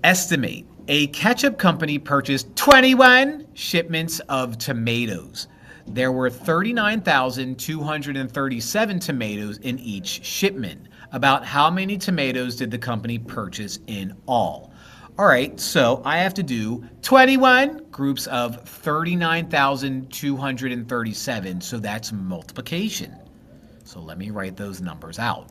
Estimate. A ketchup company purchased 21 shipments of tomatoes. There were 39,237 tomatoes in each shipment. About how many tomatoes did the company purchase in all? All right, so I have to do 21 groups of 39,237. So that's multiplication. So let me write those numbers out.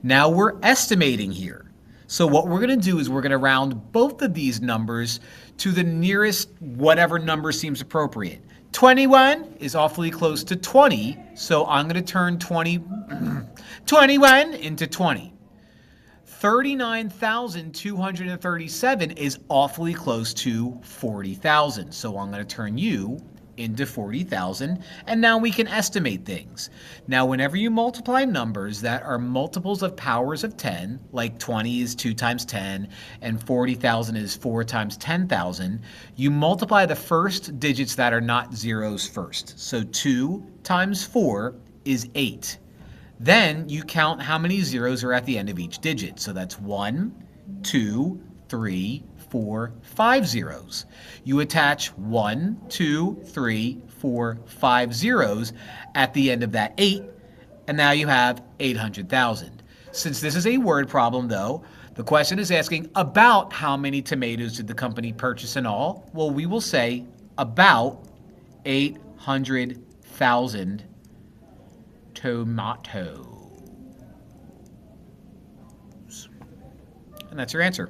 Now we're estimating here. So what we're going to do is we're going to round both of these numbers to the nearest whatever number seems appropriate. 21 is awfully close to 20, so I'm going to turn 21 into 20. 39,237 is awfully close to 40,000, so I'm going to turn you into 40,000, and now we can estimate things. Now, whenever you multiply numbers that are multiples of powers of 10, like 20 is 2 times 10, and 40,000 is 4 times 10,000, you multiply the first digits that are not zeros first. So 2 times 4 is 8. Then you count how many zeros are at the end of each digit. So that's 1, 2, 3, 4, 5 zeros. You attach 1, 2, 3, 4, 5 zeros at the end of that 8, and now you have 800,000. Since this is a word problem, though, the question is asking about how many tomatoes did the company purchase in all? Well, we will say about 800,000 tomatoes. And that's your answer.